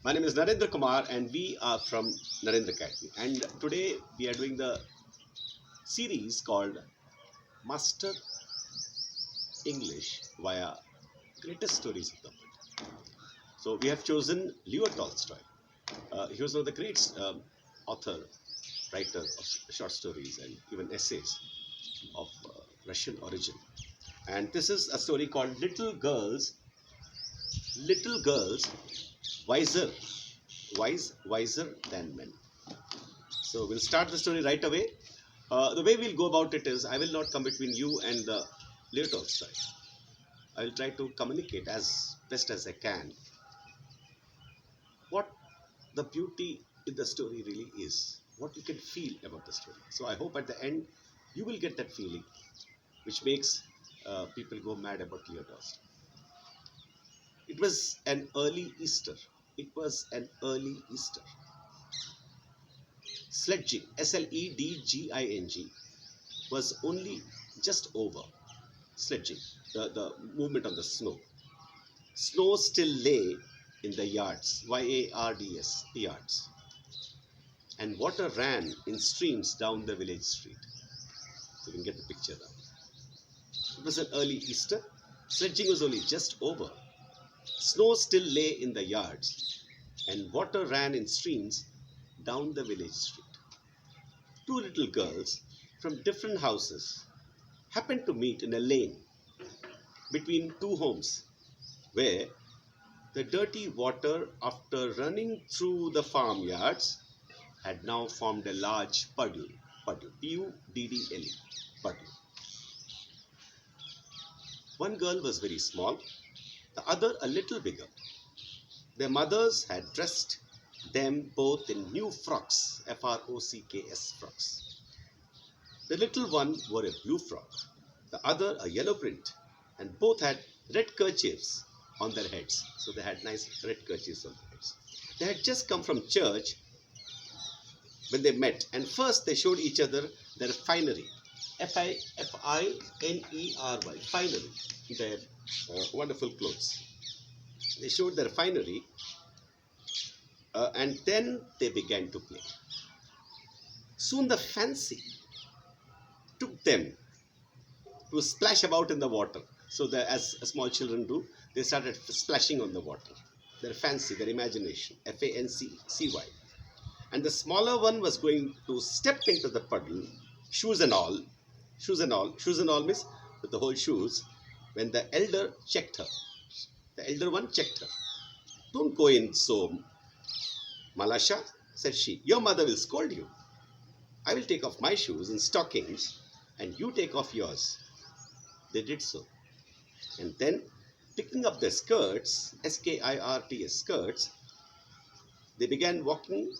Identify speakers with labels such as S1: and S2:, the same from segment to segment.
S1: My name is Narendra Kumar and we are from Narendra Academy. And today we are doing the series called Master English via Greatest Stories of the World. So we have chosen Leo Tolstoy. He was one of the great author, writer of short stories and even essays of Russian origin. And this is a story called Little Girls Wiser, Wiser than Men. So we'll start the story right away. The way we'll go about it is I will not come between you and the Leo Tolstoy. I will try to communicate as best as I can what the beauty in the story really is, what you can feel about the story. So I hope at the end you will get that feeling which makes people go mad about Leo Tolstoy. It was an early Easter. It was an early Easter. Sledging, Sledging, was only just over. Sledging, the movement on the snow. Snow still lay in the yards, yards, and water ran in streams down the village street. So you can get the picture now. It was an early Easter. Sledging was only just over. Snow still lay in the yards, and water ran in streams down the village street. Two little girls from different houses happened to meet in a lane between two homes where the dirty water, after running through the farmyards, had now formed a large puddle, Puddle. Puddle. One girl was very small, the other a little bigger. Their mothers had dressed them both in new frocks, Frocks frocks. The little one wore a blue frock, the other a yellow print, and both had red kerchiefs on their heads. So they had nice red kerchiefs on their heads. They had just come from church when they met, and first they showed each other their finery, Finery, finery, their wonderful clothes. They showed their finery, and then they began to play. Soon the fancy took them to splash about in the water. So as small children do, they started splashing on the water. Their fancy, their imagination, Fancy. And the smaller one was going to step into the puddle, shoes and all means with the whole shoes, when the elder checked her. The elder one checked her. Don't go in so, Malasha, said she. Your mother will scold you. I will take off my shoes and stockings, and you take off yours. They did so. And then, picking up their skirts, skirts, they began walking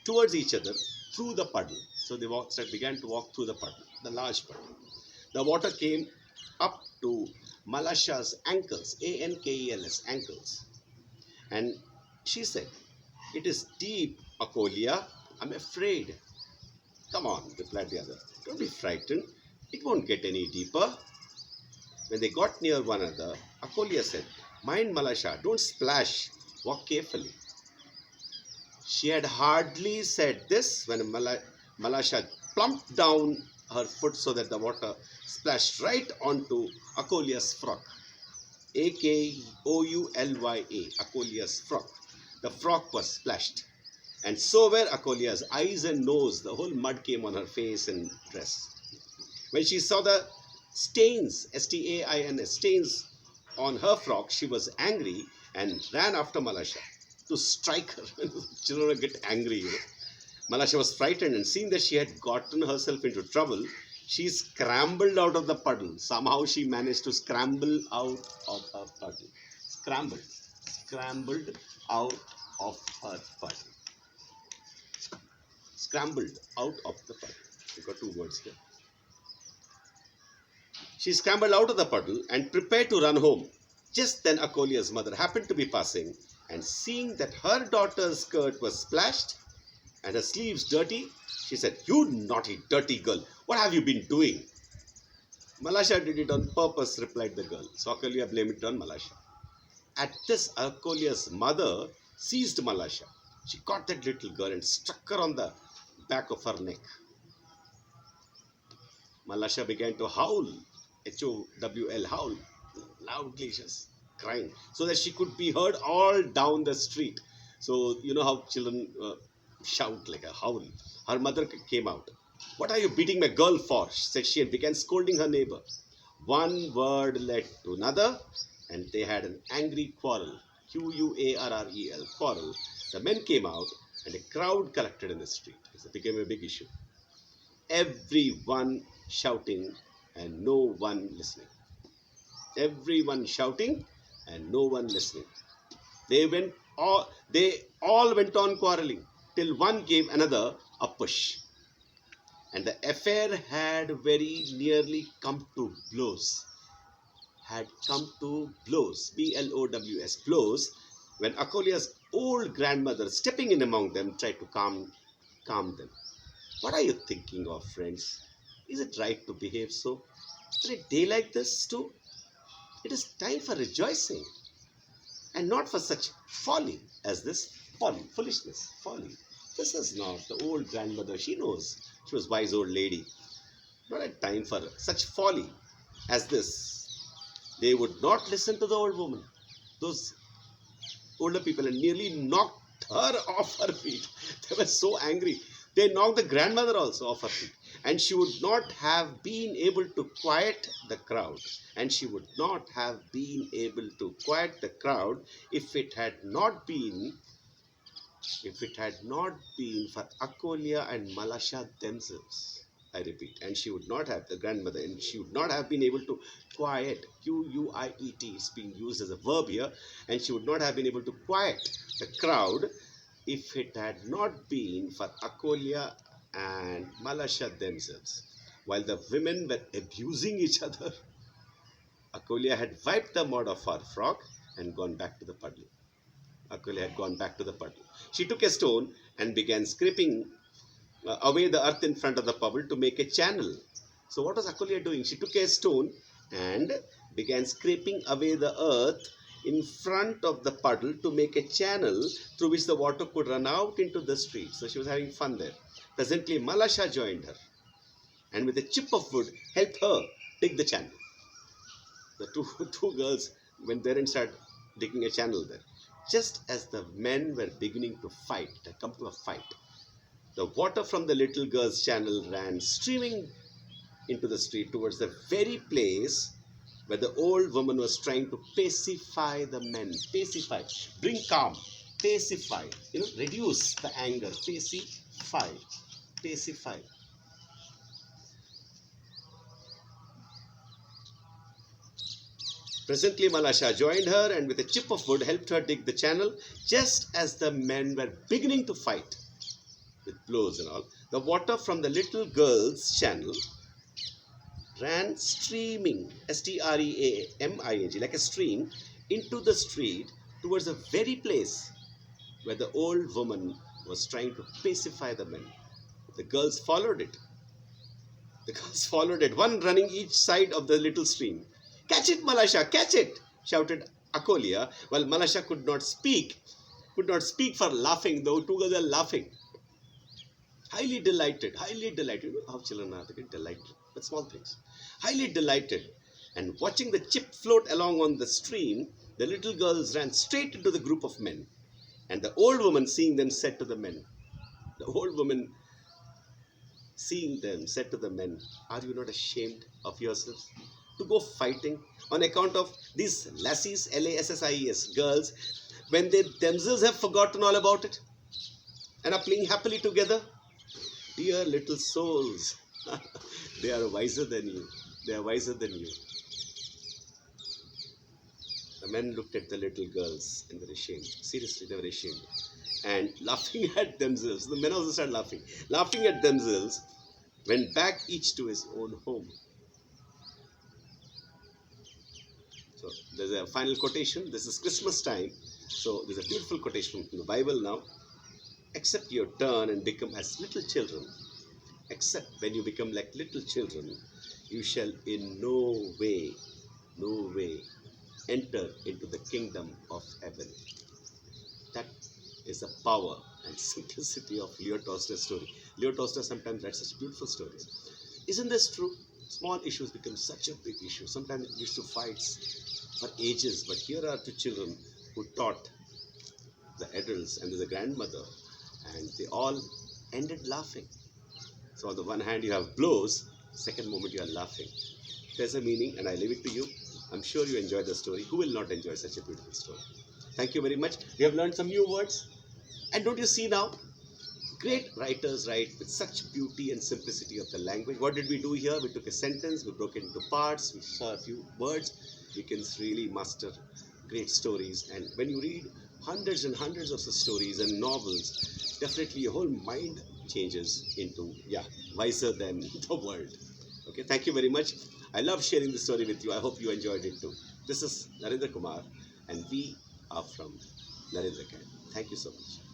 S1: towards each other through the puddle. So they began to walk through the puddle, the large puddle. The water came up to Malasha's ankles, Ankels, ankles. And she said, "It is deep, Akolia. I'm afraid." "Come on," replied the other. "Don't be frightened. It won't get any deeper." When they got near one another, Akolia said, "Mind, Malasha, don't splash. Walk carefully." She had hardly said this when Malasha plumped down her foot so that the water splashed right onto Akolia's frock. Akoulya, Akolia's frock. The frock was splashed. And so were Akolia's eyes and nose. The whole mud came on her face and dress. When she saw the stains, stains on her frock, she was angry and ran after Malasha to strike her. Children get angry, Malasha was frightened, and seeing that she had gotten herself into trouble, she scrambled out of the puddle. Somehow she managed to scramble out of her puddle. Scrambled out of her puddle. Scrambled out of the puddle. We've got two words here. She scrambled out of the puddle and prepared to run home. Just then Akolia's mother happened to be passing, and seeing that her daughter's skirt was splashed and her sleeves dirty, she said, "You naughty, dirty girl, what have you been doing?" "Malasha did it on purpose," replied the girl. So Akolia blamed it on Malasha. At this, Akolia's mother seized Malasha. She caught that little girl and struck her on the back of her neck. Malasha began to howl, Howl, howl, loudly, just crying, so that she could be heard all down the street. So, you know how children shout like a howl. Her mother came out. "What are you beating my girl for?" said she, and began scolding her neighbor. One word led to another, and they had an angry quarrel. Quarrel, quarrel. The men came out, and a crowd collected in the street. It became a big issue. Everyone shouting and no one listening. Everyone shouting and no one listening. They all went on quarreling till one gave another a push. And the affair had very nearly come to blows. Had come to blows. Blows. Blows. When Akolia's old grandmother, stepping in among them, tried to calm them. "What are you thinking of, friends? Is it right to behave so? On a day like this, too? It is time for rejoicing, and not for such folly as this. Folly, foolishness, folly. This is not the old grandmother. She knows. She was a wise old lady. Not a time for such folly as this." They would not listen to the old woman. Those older people, and nearly knocked her off her feet. They were so angry. They knocked the grandmother also off her feet. And she would not have been able to quiet the crowd. And she would not have been able to quiet the crowd if it had not been for Akolia and Malasha themselves. I repeat, and she would not have, the grandmother, and she would not have been able to quiet, Quiet, is being used as a verb here, and she would not have been able to quiet the crowd if it had not been for Akolia and Malasha themselves. While the women were abusing each other, Akolia had wiped the mud off her frock and gone back to the puddle. Akolia had gone back to the puddle. She took a stone and began scraping away the earth in front of the puddle to make a channel. So what was Akolia doing? She took a stone and began scraping away the earth in front of the puddle to make a channel through which the water could run out into the street. So she was having fun there. Presently, Malasha joined her, and with a chip of wood helped her dig the channel. The two girls went there and started digging a channel there. Just as the men were beginning to fight, it had come to a fight, the water from the little girl's channel ran streaming into the street towards the very place where the old woman was trying to pacify the men. Pacify, bring calm, pacify, reduce the anger, pacify, pacify. Presently, Malasha joined her and with a chip of wood helped her dig the channel. Just as the men were beginning to fight with blows and all, the water from the little girl's channel ran streaming, streaming, like a stream, into the street towards the very place where the old woman was trying to pacify the men. The girls followed it. One running each side of the little stream. "Catch it, Malasha, catch it!" shouted Akolia, while Malasha could not speak for laughing. The two girls are laughing. Highly delighted. You know how children are, they get delighted with small things. Highly delighted. And watching the chip float along on the stream, the little girls ran straight into the group of men. And the old woman, seeing them, said to the men, "Are you not ashamed of yourselves to go fighting on account of these lassies, Lasses, girls, when they themselves have forgotten all about it and are playing happily together? Dear little souls, they are wiser than you. The men looked at the little girls and were ashamed. Seriously, they were ashamed. And laughing at themselves, the men also started laughing. Laughing at themselves, went back each to his own home. So there's a final quotation. This is Christmas time. So there's a beautiful quotation from the Bible now. "Except you turn and become as little children, except when you become like little children, you shall in no way enter into the kingdom of heaven." That is the power and simplicity of Leo Tolstoy's story. Leo Tolstoy sometimes writes such beautiful stories. Isn't this true? Small issues become such a big issue. Sometimes it leads to fights for ages, but here are two children who taught the adults and there's a grandmother, and they all ended laughing. So on the one hand, you have blows. Second moment, you are laughing. There's a meaning, and I leave it to you. I'm sure you enjoyed the story. Who will not enjoy such a beautiful story? Thank you very much. We have learned some new words. And don't you see now? Great writers write with such beauty and simplicity of the language. What did we do here? We took a sentence, we broke it into parts, we saw a few words. We can really master great stories. And when you read hundreds and hundreds of such stories and novels, definitely your whole mind changes into, yeah, wiser than the world. Okay, thank you very much. I love sharing this story with you. I hope you enjoyed it too. This is Narendra Kumar, and we are from Narendra Academy. Thank you so much.